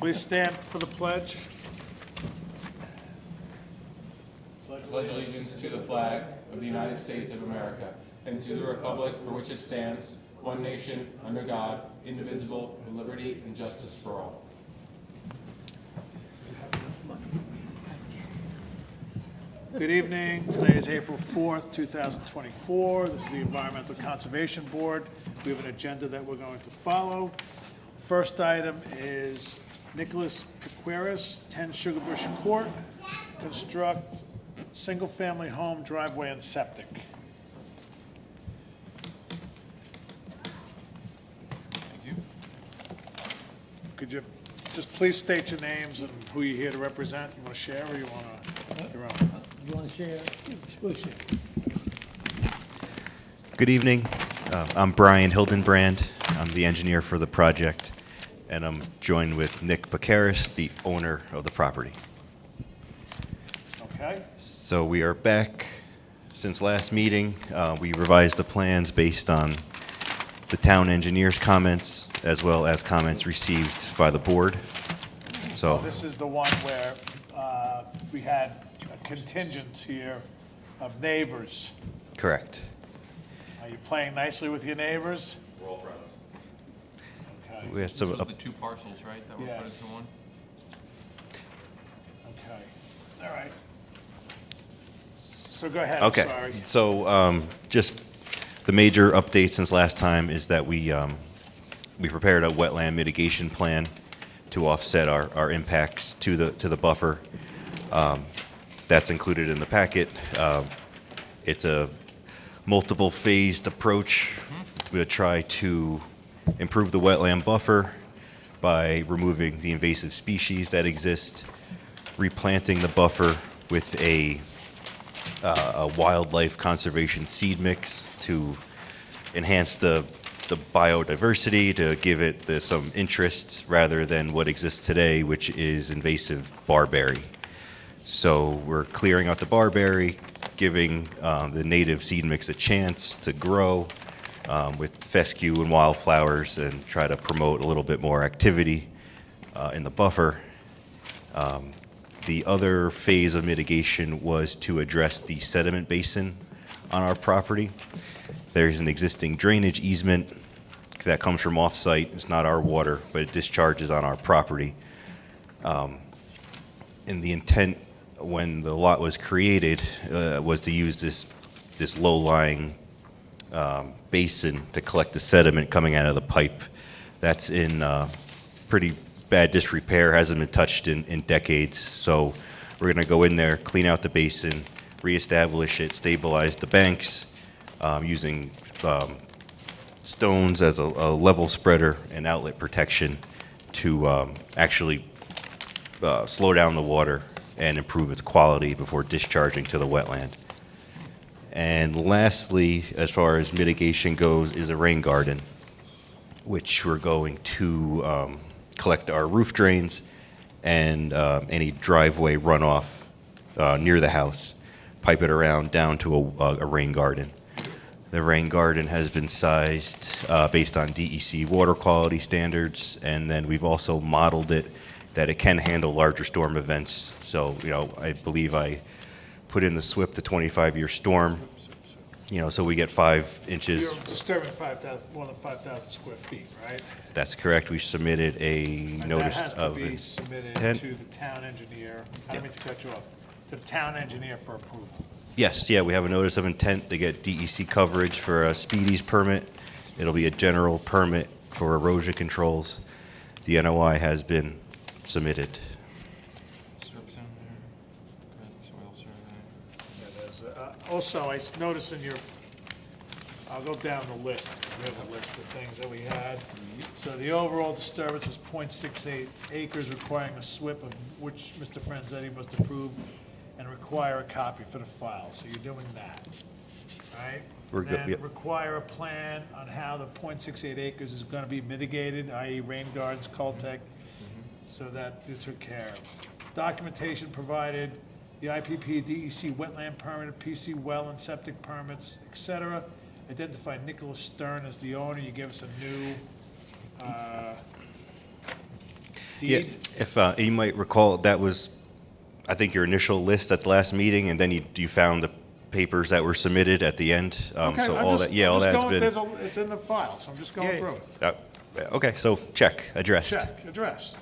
Please stand for the pledge. Pledge allegiance to the flag of the United States of America and to the republic for which it stands, one nation, under God, indivisible, with liberty and justice for all. Good evening. Today is April 4th, 2024. This is the Environmental Conservation Board. We have an agenda that we're going to follow. First item is Nicholas Piqueras, 10 Sugarbush Court, construct single-family home, driveway, and septic. Thank you. Could you just please state your names and who you're here to represent? You want to share or you want to, your own? You want to share? We'll share. Good evening. I'm Brian Hildenbrand. I'm the engineer for the project, and I'm joined with Nick Piqueras, the owner of the property. Okay. So we are back since last meeting. We revised the plans based on the town engineer's comments as well as comments received by the board. So This is the one where we had a contingent here of neighbors. correct. Are you playing nicely with your neighbors? We're all friends. Okay. We had This some, was the two parcels, right, that were put Yes. into one? Okay. All right. So go ahead. Okay, I'm sorry. so just the major update since last time is that we prepared a wetland mitigation plan to offset our impacts to the buffer. That's included in the packet. It's a multiple phased approach. We'll try to improve the wetland buffer by removing the invasive species that exist, replanting the buffer with a wildlife conservation seed mix to enhance the biodiversity, to give it some interest rather than what exists today, which is invasive barberry. So we're clearing out the barberry, giving the native seed mix a chance to grow with fescue and wildflowers, and try to promote a little bit more activity in the buffer. The other phase of mitigation was to address the sediment basin on our property. There's an existing drainage easement that comes from off-site. It's not our water, but it discharges on our property. And the intent when the lot was created was to use this low-lying basin to collect the sediment coming out of the pipe. That's in pretty bad disrepair, hasn't been touched in decades. So we're going to go in there, clean out the basin, reestablish it, stabilize the banks using stones as a level spreader and outlet protection to actually slow down the water and improve its quality before discharging to the wetland. And lastly, as far as mitigation goes, is a rain garden, which we're going to collect our roof drains and any driveway runoff near the house, pipe it around down to a rain garden. The rain garden has been sized based on DEC water quality standards, and then we've also modeled it that it can handle larger storm events. So, I believe I put in the SWIP, the 25-year storm, so we get 5 inches. You're disturbing more than 5,000 square feet, right? That's correct. We submitted a And notice that has to of be submitted intent. to the town engineer. I don't mean to cut you off. To the town engineer for approval. Yes, we have a notice of intent to get DEC coverage for a speedies permit. It'll be a general permit for erosion controls. The NOI has been submitted. Strips in there, good soil survey. That is, also, I noticed in your, I'll go down the list. We have a list of things that we had. So the overall disturbance was .68 acres, requiring a SWIP of which Mr. Franzetti must approve and require a copy for the file. So you're doing that, right? We're good, And yep. require a plan on how the .68 acres is going to be mitigated, i.e. rain gardens, Coltech, so that you took care of. Documentation provided, the IPP, DEC wetland permit, PC well and septic permits, et cetera. Identify Nicholas Stern as the owner. You gave us a new Yeah, deed? if you might recall, that was, I think, your initial list at the last meeting, and then you found the papers that were submitted at the end. Okay, So I'm all just- that, yeah, I'm all just that's going- been. It's in the file, so I'm just going through it. Okay, so check, addressed. Check, addressed.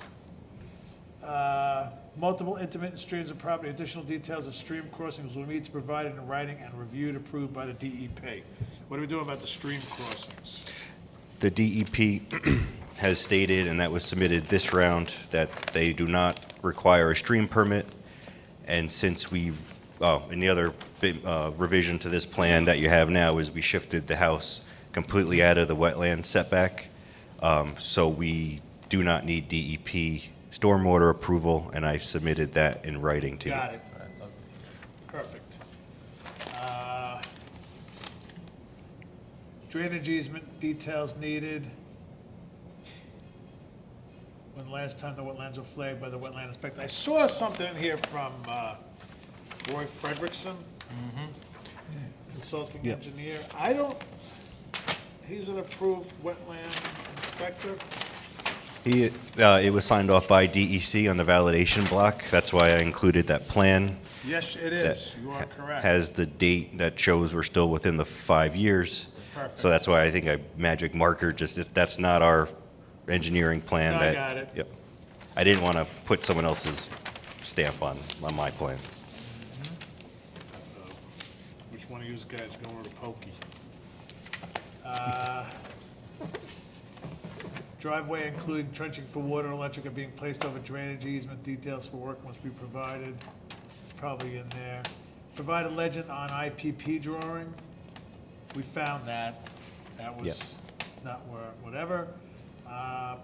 Multiple intermittent streams of property, additional details of stream crossings will need to be provided in writing and reviewed, approved by the DEP. What are we doing about the stream crossings? The DEP has stated, and that was submitted this round, that they do not require a stream permit. And since and the other revision to this plan that you have now is we shifted the house completely out of the wetland setback. So we do not need DEP stormwater approval, and I've submitted that in writing to you. Got it. Perfect. Drainage easement details needed. When last time the wetlands were flagged by the wetland inspector. I saw something in here from Roy Frederickson, consulting Yep. engineer. He's an approved wetland inspector. It was signed off by DEC on the validation block. That's why I included that plan. Yes, it is. You are correct. Has the date that shows we're still within the 5 years. Perfect. So that's why I think I magic marker, that's not our engineering plan. No, I that- got it. Yep. I didn't want to put someone else's stamp on my plan. Which one of you guys is going to Pokey? Driveway including trenching for water and electric are being placed over drainage easement. Details for work must be provided. Probably in there. Provide a legend on IPP drawing. We found that. That Yep. was not where, whatever.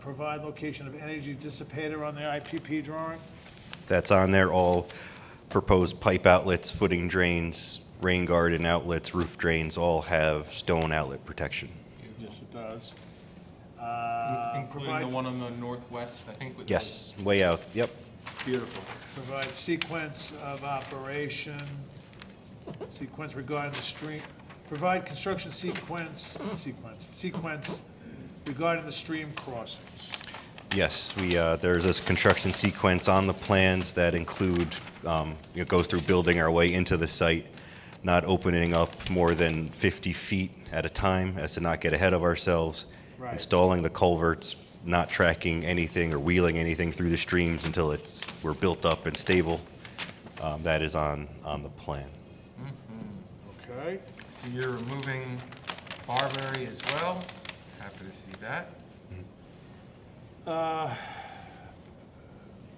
Provide location of energy dissipator on the IPP drawing. That's on there, all proposed pipe outlets, footing drains, rain garden outlets, roof drains, all have stone outlet protection. Yes, it does. Including the Provide- one on the northwest, I think. with Yes, way out, yep. the- Beautiful. Provide sequence of operation, sequence regarding the stream, provide construction sequence regarding the stream crossings. Yes, there's this construction sequence on the plans that include, it goes through building our way into the site, not opening up more than 50 feet at a time as to not get ahead of ourselves. Right. Installing the culverts, not tracking anything or wheeling anything through the streams until we're built up and stable. That is on the plan. Okay. So you're removing Barberry as well. Happy to see that.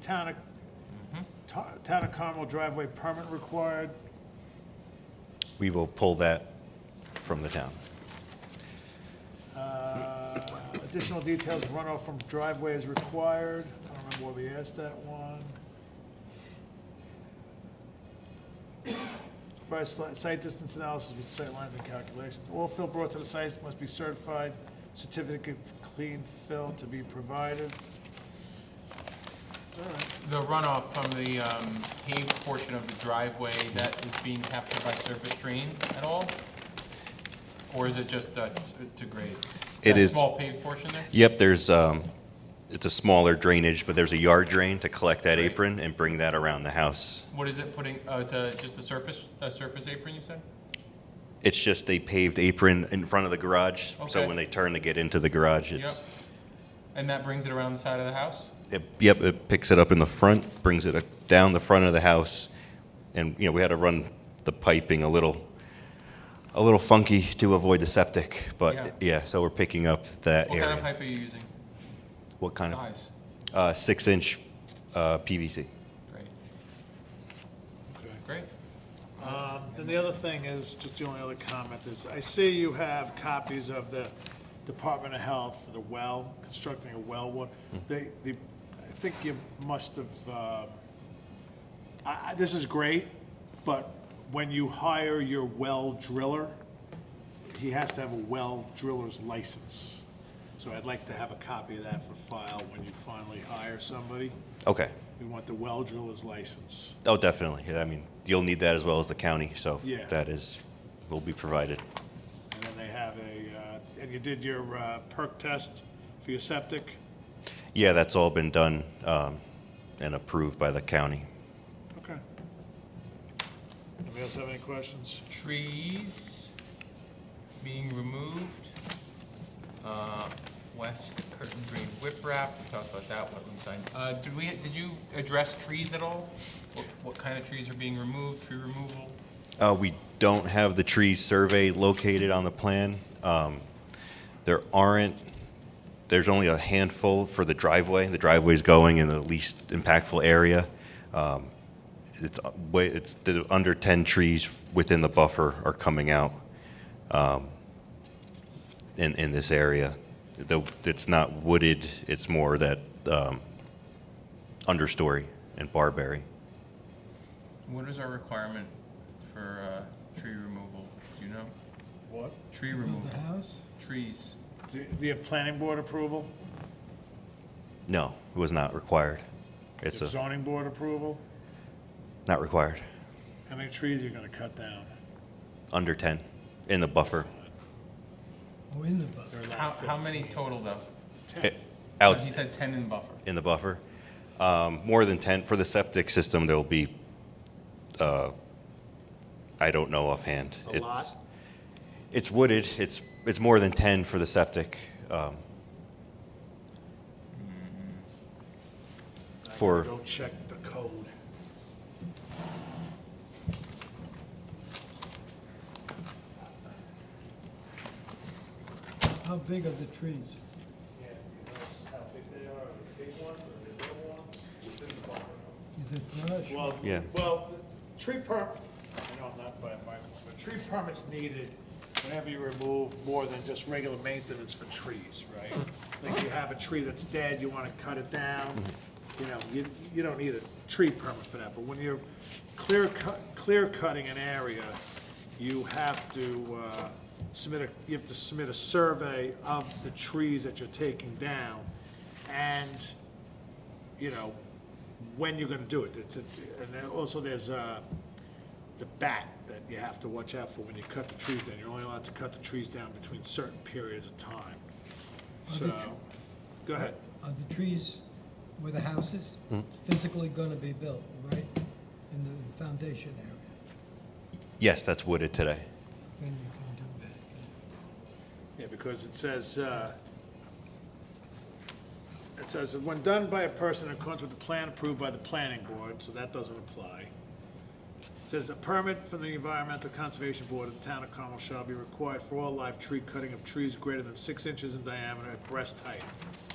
Town of Carmel driveway permit required. We will pull that from the town. Additional details of runoff from driveway is required. I don't remember where we asked that one. Provide site distance analysis with sight lines and calculations. All fill brought to the site must be certified. Certificate of clean fill to be provided. All right. The runoff from the paved portion of the driveway, that is being captured by surface drain at all? Or is it just to grade? It That is- small paved portion there? Yep, it's a smaller drainage, but there's a yard drain to collect that Right. apron and bring that around the house. What is it putting, it's just a surface apron, you said? It's just a paved apron in front of the garage, so Okay. when they turn to get into the garage, Yep. it's, And that brings it around the side of the house? it picks it up in the front, brings it down the front of the house, and, we had to run the piping a little funky to avoid the septic, but, yeah, so we're picking up that What area. kind of pipe are you using? What kind Size? of? 6-inch PVC. Great. Okay. Great. Then the other thing is, just the only other comment is, I see you have copies of the Department of Health, for the well, constructing a well. I think you must have, this is great, but when you hire your well driller, he has to have a well driller's license. So I'd like to have a copy of that for file when you finally hire somebody. Okay. We want the well driller's license. Oh, definitely. Yeah, I mean, you'll need that as well as the county, so Yeah. that will be provided. And then they have and you did your perk test for your septic? Yeah, that's all been done and approved by the county. Okay. Anybody else have any questions? Trees being removed. West Curtain Green whiprap, we talked about that, wetland sign. Did you address trees at all? What kind of trees are being removed, tree removal? We don't have the trees survey located on the plan. There's only a handful for the driveway. The driveway's going in the least impactful area. It's the under 10 trees within the buffer are coming out in this area. Though it's not wooded, it's more that understory and barberry. What is our requirement for tree removal? Do you know? What? Tree Build removal, the house? trees. Do you have planning board approval? No, it was not required. Do It's you have zoning board approval? not required. How many trees are you gonna cut down? Under 10 in the buffer. Oh, in the buffer. They're allowed How many 15. total though? 10. Out He said 10 in buffer. in the buffer. More than 10 for the septic system. There'll be. I don't know offhand. A lot? It's wooded. It's more than 10 for the septic. For Go check the code. How big are the trees? Yeah, do you notice how big they are? Are they big ones or the little ones? Within the buffer. Is it brush? Well, Yeah. well, the tree I know I'm not by a microphone, but tree permit's needed whenever you remove more than just regular maintenance for trees, right? Like you have a tree that's dead, you wanna cut it down, you know, you don't need a tree permit for that, but when you're clear cutting an area, you have to, you have to submit a survey of the trees that you're taking down, and, you know, when you're gonna do it. And then also there's, the bat that you have to watch out for when you cut the trees down. You're only allowed to cut the trees down between certain periods of time. So, go ahead. Are the trees where the house is physically gonna be built, right? In the foundation area? yes, that's wooded today. Then you can do that, Yeah, because it says that when done by a person in accordance with the plan approved by the planning board, so that doesn't apply. It says a permit from the Environmental Conservation Board of the Town of Carmel shall be required for all live tree cutting of trees greater than 6 inches in diameter at breast height.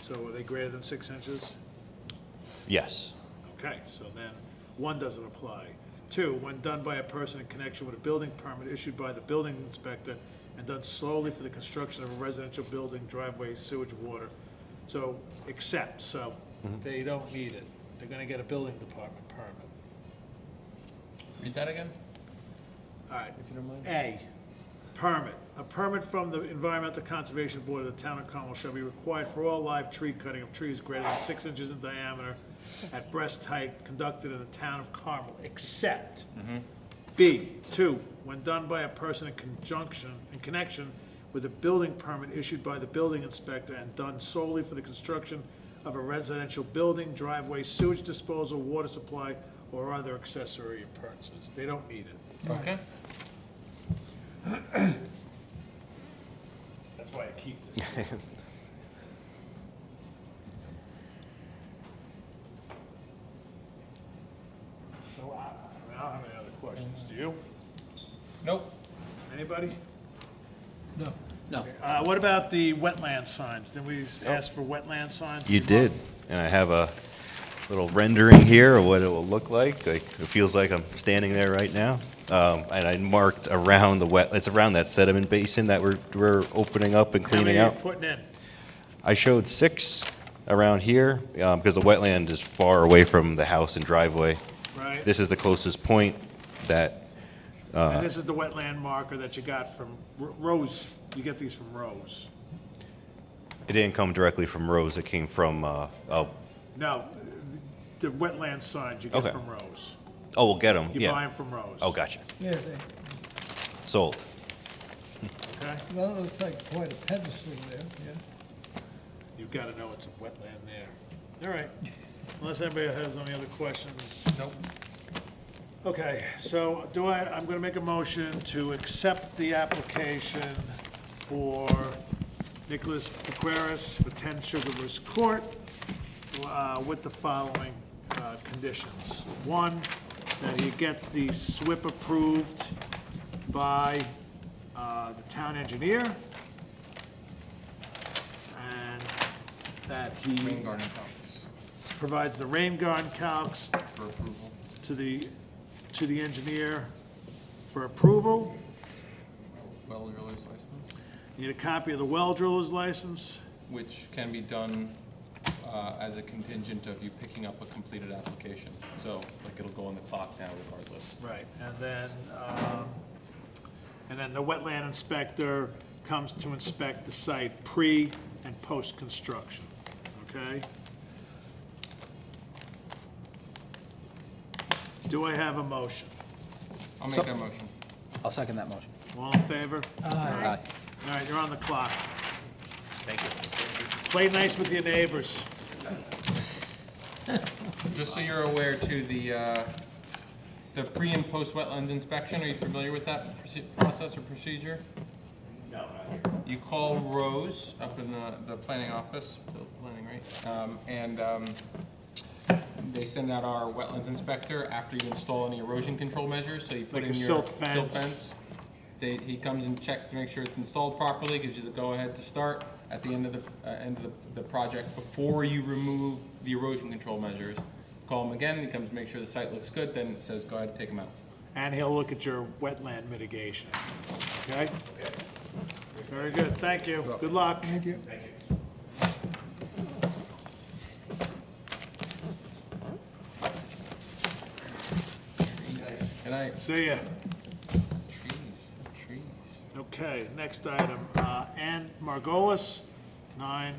So are they greater than 6 inches? Yes. Okay, so then one doesn't apply. Two, when done by a person in connection with a building permit issued by the building inspector and done solely for the construction of a residential building, driveway, sewage, water. So, except, so they don't need it. They're gonna get a building department permit. Read that again? All right. If you don't mind. A, permit. A permit from the Environmental Conservation Board of the Town of Carmel shall be required for all live tree cutting of trees greater than 6 inches in diameter at breast height conducted in the Town of Carmel, except. B, two, when done by a person in connection with a building permit issued by the building inspector and done solely for the construction of a residential building, driveway, sewage disposal, water supply, or other accessory appurtenances. They don't need it. Okay. That's why I keep this. So I don't have any other questions. Do you? Nope. Anybody? yeah. No. What about the wetland signs? Didn't we ask for wetland signs? You did, and I have a little rendering here of what it will look like. Like, it feels like I'm standing there right now. And I marked around it's around that sediment basin that we're opening up and How cleaning many are you out. putting in? I showed 6 around here, because the wetland is far away from the house and driveway. Right? This is the closest point that, And this is the wetland marker that you got from Rose. You get these from Rose. it didn't come directly from Rose, it came from, No, the wetland signs you get Okay. from Rose. we'll get them, You buy yeah. them from Rose. Oh, gotcha. Yeah, Sold. Okay? well, it looks like quite a pedestal there, yeah. You've got to know it's a wetland there. All right. Unless anybody has any other questions. Nope. Okay, so I'm gonna make a motion to accept the application for Nicholas Pequeris for 10 Sugarbush Court, with the following conditions. One, that he gets the SWIP approved by the town engineer, and that he Rain garden calcs provides the rain garden calcs for approval. to the engineer for approval. Well driller's license, Need a copy of the well driller's license. which can be done as a contingent of you picking up a completed application. So, like, it'll go on the clock now regardless. Right. And then the wetland inspector comes to inspect the site pre and post-construction, okay? Do I have a motion? I'll make that motion. I'll second that motion. All in favor? Aye. All right, you're on the clock. Thank you. Play nice with your neighbors. Just so you're aware too, the pre and post wetlands inspection, are you familiar with that process or procedure? No, not here. You call Rose up in the planning office, planning, right? They send out our wetlands inspector after you install any erosion control measures, so you put Like in a your silt fence. He comes and checks to make sure it's installed properly, gives you the go-ahead to start at the end of the project. Before you remove the erosion control measures, call him again, he comes to make sure the site looks good, then says, go ahead, take him out. And he'll look at your wetland mitigation, okay? Very good, thank you. Good luck. Thank you. Good night. See ya. Trees. Okay, next item, Ann Margolis, 9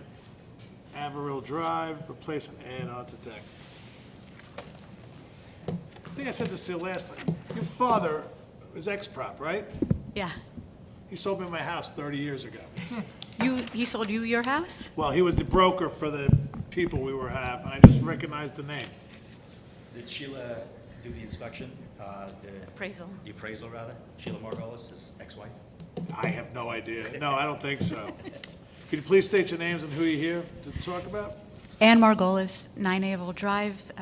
Averill Drive, replace and add on to deck. I think I said this to you last time. Your father was ex-prop, right? Yeah. He sold me my house 30 years ago. He sold you your house? Well, he was the broker for the people we were having. I just recognized the name. Did Sheila do the inspection? Appraisal. The appraisal, rather? Sheila Margolis, his ex-wife? I have no idea. No, I don't think so. Could you please state your names and who you're here to talk about? Ann Margolis, 9 Averill Drive.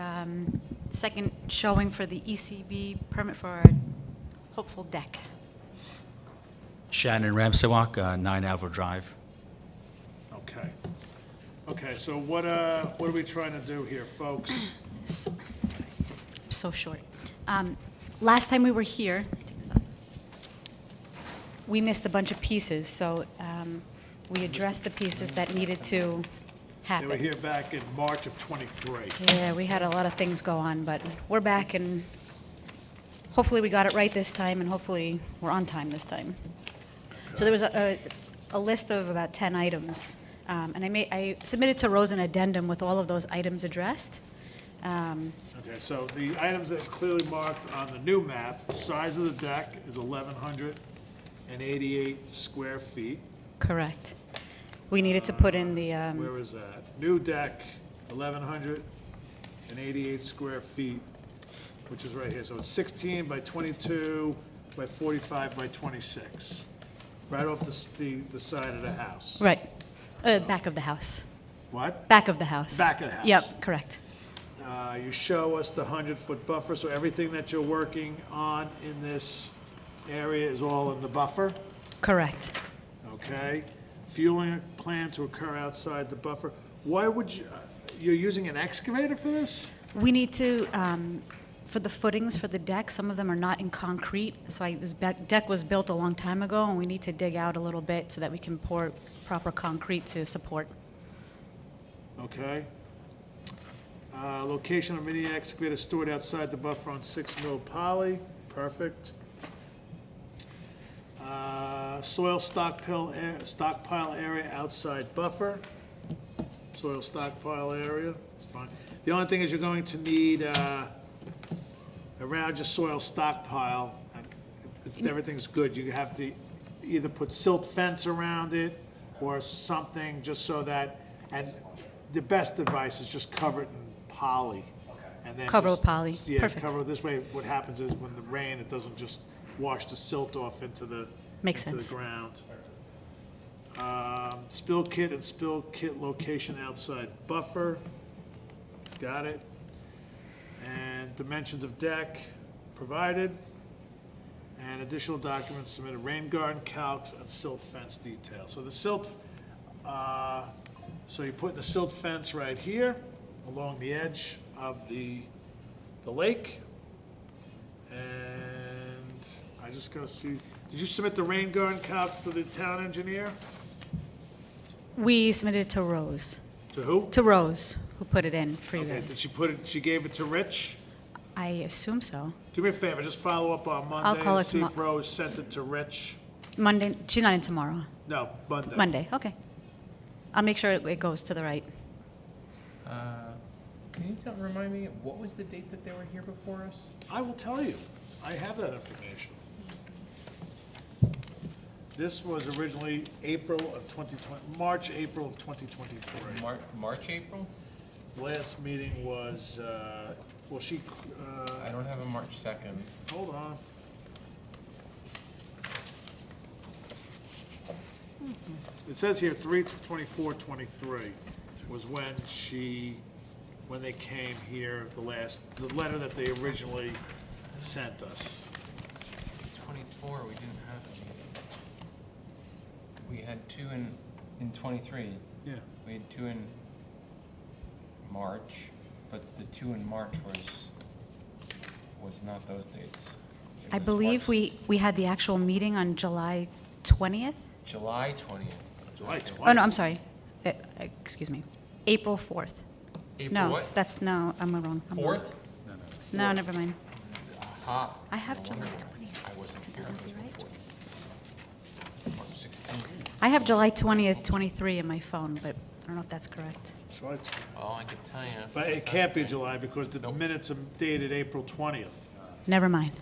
Second showing for the ECB permit for our hopeful deck. Shannon Ramsewak, 9 Averill Drive. Okay. Okay, so what are we trying to do here, folks? So short. Last time we were here, take this off. We missed a bunch of pieces, so we addressed the pieces that needed to They were happen. here back in March of '23. Yeah, we had a lot of things go on, but we're back, and hopefully we got it right this time, and hopefully we're on time this time. So there was a list of about 10 items, and I submitted to Rose an addendum with all of those items addressed. Okay, so the items that are clearly marked on the new map, the size of the deck is 1,188 square feet. Correct. We needed to put in the, Where is that? New deck, 1,188 square feet, which is right here. So it's 16 by 22 by 45 by 26, right off the side of the house. right, back of the house. What? Back of the house. Back of the house. Yep, correct. You show us the 100-foot buffer, so everything that you're working on in this area is all in the buffer, Correct. okay? Fueling plan to occur outside the buffer. Why would you're using an excavator for this? We need to, for the footings for the deck, some of them are not in concrete, so deck was built a long time ago, and we need to dig out a little bit so that we can pour proper concrete to support. Okay. Location of mini excavator stored outside the buffer on 6 mil poly, perfect. Soil stockpile area outside buffer, soil stockpile area, it's fine. The only thing is you're going to need, around your soil stockpile, if everything's good, you have to either put silt fence around it or something, just so that, and the best advice is just cover it in poly. And then Cover just- with poly. Yeah, Perfect. cover, this way, what happens is when the rain, it doesn't just wash the silt off into the, Makes into the sense. ground. Spill kit and spill kit location outside buffer, got it. And dimensions of deck provided. And additional documents submitted, rain garden calcs and silt fence detail. So the silt, so you're putting the silt fence right here along the edge of the lake. And I just gotta see, did you submit the rain garden calcs to the town engineer? We submitted it to Rose, To who? to Rose, who put it in for you Okay, did guys. she put it, she gave it to Rich? I assume so. Do me a favor, just follow up on Monday call her and see if tomorrow. Rose sent it to Rich. Monday, she's not in tomorrow. No, Monday. Monday, okay. I'll make sure it goes to the right. Can you remind me, what was the date that they were here before us? I will tell you, I have that information. This was originally April of 2020, March, April of 2023. March, April? Last meeting was, well, she, I don't have a March 2nd. hold on. It says here 3/24/23 was when they came here, the letter that they originally sent us. 24, we didn't have a meeting. We had two in 23. Yeah. We had two in March, but the two in March was not those dates. It I was believe March- we had the actual meeting on July 20th? July 20th. July Okay. 20th. Oh, no, I'm sorry. Excuse me. April 4th. April No, what? that's, no, I'm wrong. I'm wrong. 4th? No, never mind. Aha. I have No July wonder 20th. I wasn't here. That would be It was right. the 4th. March 16th. I have July 20th, 23 in my phone, but I don't know if that's correct. July 20th. Well, I can tell you. But it can't be July because the minutes are dated April 20th. Never mind.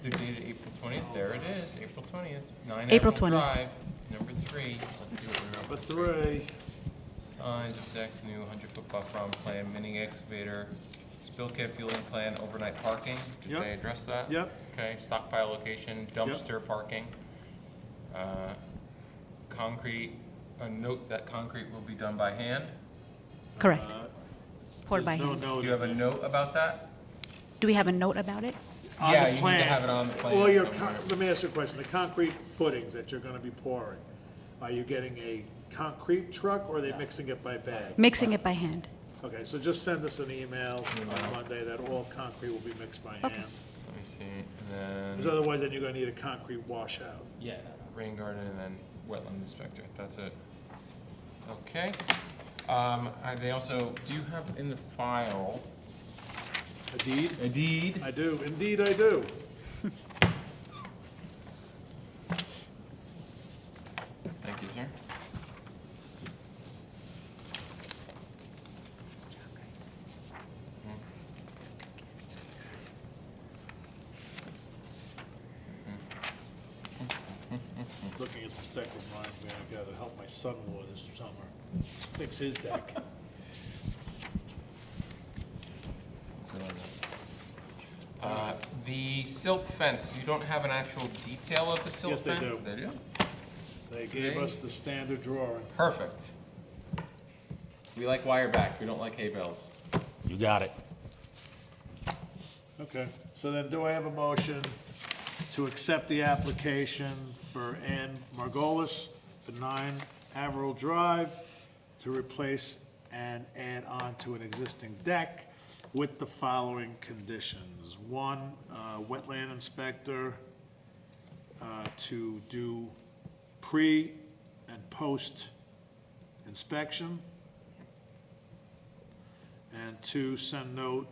They're dated April 20th. There it is, April 20th. 9 April Apple 20th. Drive, number 3. Let's see what we wrote. Number 3, Size of deck, new 100-foot buffer on plan, mini excavator, spill kit fueling plan, overnight parking. Did Yep. they address that? Yep. Okay, stockpile location, dumpster parking. Concrete, a note that concrete will be done by hand. Correct. Poured by there's no hand. note Do you have a in note about that? Do we have a note about it? On Yeah, the you need to plans. have it on the plan Well, somewhere. let me ask you a question. The concrete footings that you're gonna be pouring, are you getting a concrete truck or are they mixing it by bag? Mixing it by hand. Okay, so just send us an email on Monday that all concrete will be mixed by hand. Let me see, and Because then otherwise then you're gonna need a concrete washout. Yeah. rain garden and then wetland inspector. That's it. Okay. They also, do you have in the file A deed? a deed? I do, indeed I do. Thank you, sir. Looking at the deck reminds me, I gotta help my son-in-law this summer, fix his deck. Good on that. The silt fence, you don't have an actual detail of the silt Yes, they fence? do. They do? They gave Okay. us the standard drawing. Perfect. We like wire back, we don't like hay bales. You got it. Okay, so then do I have a motion to accept the application for Ann Margolis for 9 Averill Drive to replace and add on to an existing deck with the following conditions? 1, wetland inspector to do pre and post inspection. And 2, send note,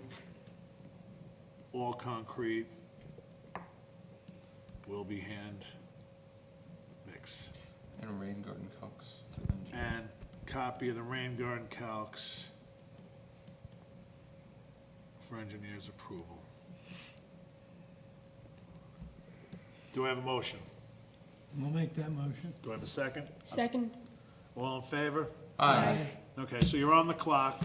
all concrete will be hand mixed. And a rain garden calcs to the engineer. And copy of the rain garden calcs for engineer's approval. Do I have a motion? We'll make that motion. Do I have a second? Second. All in favor? Aye. Okay, so you're on the clock.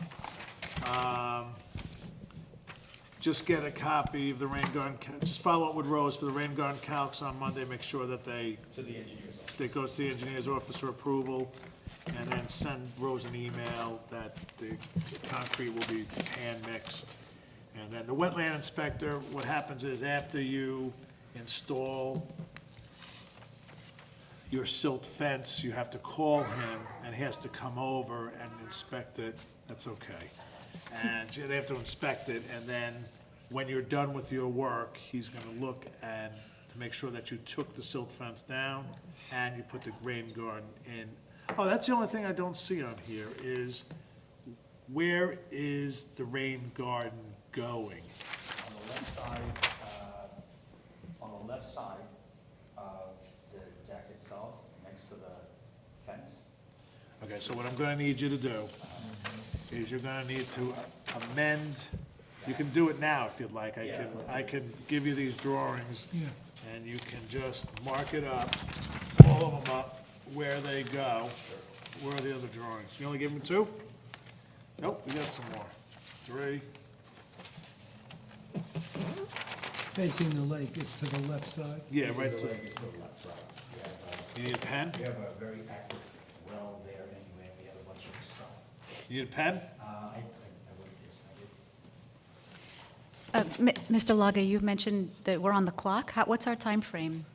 Just get a copy of the rain garden, just follow up with Rose for the rain garden calcs on Monday, make sure that they, To the engineer's office. that goes to the engineer's office for approval, and then send Rose an email that the concrete will be hand mixed. And then the wetland inspector, what happens is after you install your silt fence, you have to call him, and he has to come over and inspect it. That's okay. And they have to inspect it, and then when you're done with your work, he's gonna look and to make sure that you took the silt fence down and you put the rain garden in. Oh, that's the only thing I don't see on here is, where is the rain garden going? On the left side of the deck itself, next to the fence. Okay, so what I'm gonna need you to do is you're gonna need to amend, you can do it now if you'd like, I can give you these drawings, and you can just mark it up, all of them up, where they go. Where are the other drawings? You only give me two? Nope, we got some more. Three. Facing the lake is to the left side. Yeah, right to, you need a pen? We have a very active well there anyway, we have a bunch of stuff. You need a pen? I would, yes, I did. Mr. Laga, you mentioned that we're on the clock. What's our time frame?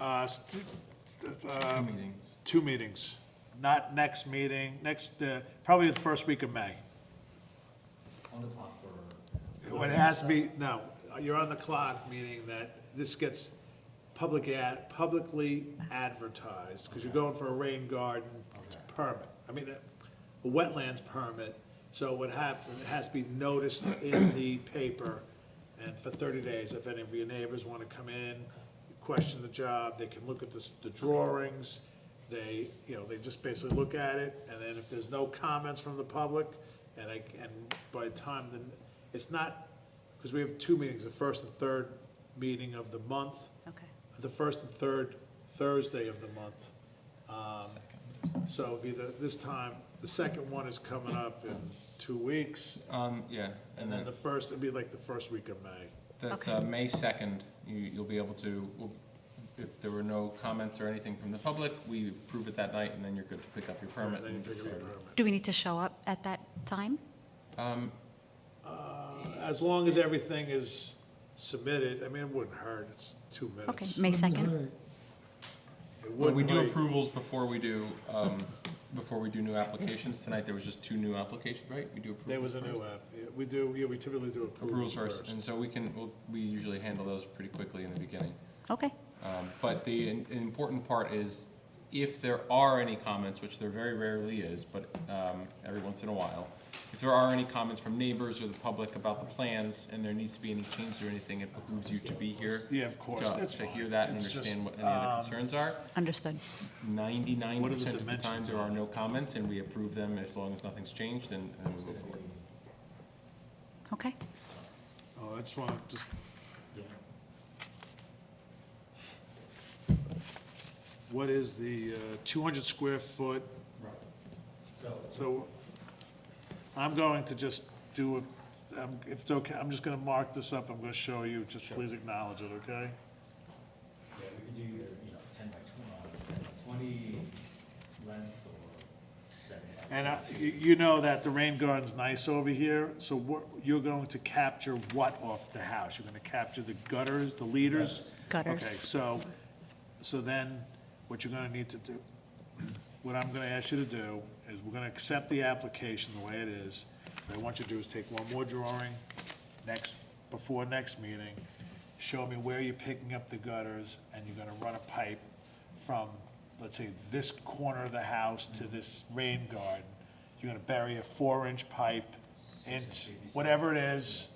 Meetings. 2 meetings, not next meeting, probably the first week of May. On the clock for. What has to be, no, you're on the clock, meaning that this gets publicly advertised, because you're going for a rain garden permit. I mean, a wetlands permit, so it has to be noticed in the paper, and for 30 days, if any of your neighbors want to come in, question the job, they can look at the drawings, they just basically look at it, and then if there's no comments from the public, and by the time, then, it's not, because we have 2 meetings, the first and third meeting of the month, Okay. the first and third Thursday of the month. So it'll be this time, the second one is coming up in 2 weeks, Yeah, and then the first, it'll be like the first week of May. that's Okay. May 2nd. You'll be able to, if there were no comments or anything from the public, we approve it that night, and then you're good to pick up your permit. Then you and pick get up your started. permit. Do we need to show up at that time? As long as everything is submitted, I mean, it wouldn't hurt, it's 2 minutes. Okay, May 2nd? All right. It When wouldn't we do hurt. approvals before we do new applications, tonight there was just 2 new applications, right? We do approvals There was a new first. app, we typically do Approvals approvals first, first. and so we usually handle those pretty quickly in the beginning. Okay, But the important part is, if there are any comments, which there very rarely is, but every once in a while, if there are any comments from neighbors or the public about the plans, and there needs to be any changes or anything, it behooves you to be here. Yeah, of course, that's To hear fine. that and It's understand just, what any of the concerns are. understood. 99% of the time, dimensions there on are no comments, and we approve them as long as nothing's changed, and we move forward. Okay. Oh, I just want to, what is the 200 square foot? So I'm going to just do, if it's okay, I'm just going to mark this up, I'm going to show you, just please acknowledge it, okay? Yeah, we could do either, 10 by 20 length or 7. And you know that the rain garden's nice over here, so you're going to capture what off the house? You're going to capture the gutters, the leaders? Gutters. Okay, so then, what you're gonna need to do, what I'm gonna ask you to do, is we're gonna accept the application the way it is. What I want you to do is take one more drawing before next meeting, show me where you're picking up the gutters, and you're gonna run a pipe from, let's say, this corner of the house to this rain garden. You're gonna bury a 4-inch pipe into, whatever it is,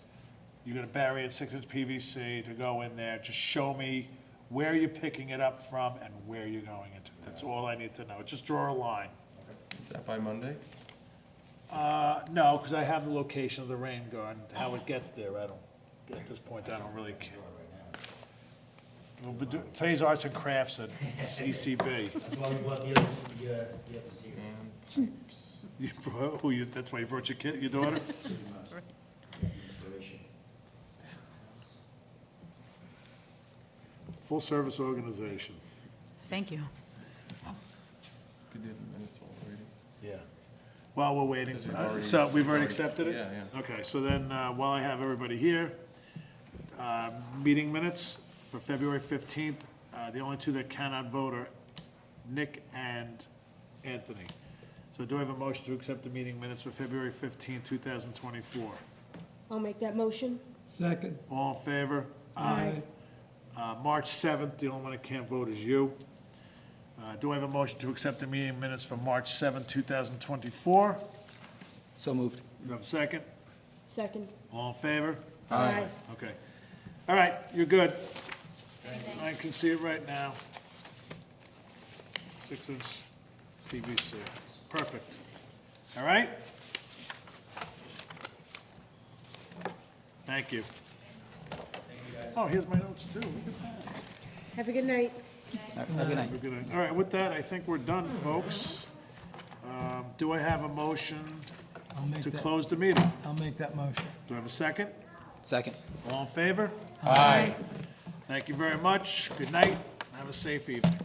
you're gonna bury it 6-inch PVC to go in there. Just show me where you're picking it up from and where you're going into. That's all I need to know. Just draw a line. Is that by Monday? No, because I have the location of the rain garden. How it gets there, at this point, I don't really care. Today's arts and crafts at CCB. That's why we bought the other here. You brought, that's why you brought your kid, your daughter? Inspiration. Full-service organization. Thank you. Could do the minutes while we're waiting. Yeah. While we're waiting, Because we've already- so we've already accepted it? Yeah, yeah. Okay, so then, while I have everybody here, meeting minutes for February 15th, the only two that cannot vote are Nick and Anthony. So do I have a motion to accept the meeting minutes for February 15th, 2024? I'll make that motion. Second. All in favor? Aye. March 7th, the only one that can't vote is you. Do I have a motion to accept the meeting minutes for March 7th, 2024? So moved. Do I have a second? Second. All in favor? Aye. Okay. All right, you're good. I can see it right now. 6-inch PVC. Perfect. All right? Thank you. Oh, here's my notes too. Look at that. Have a good night. Have a good night. We're gonna- All right, with that, I think we're done, folks. Do I have a motion I'll make to that, close the meeting? I'll make that motion. Do I have a second? Second. All in favor? Aye. Thank you very much. Good night. Have a safe evening.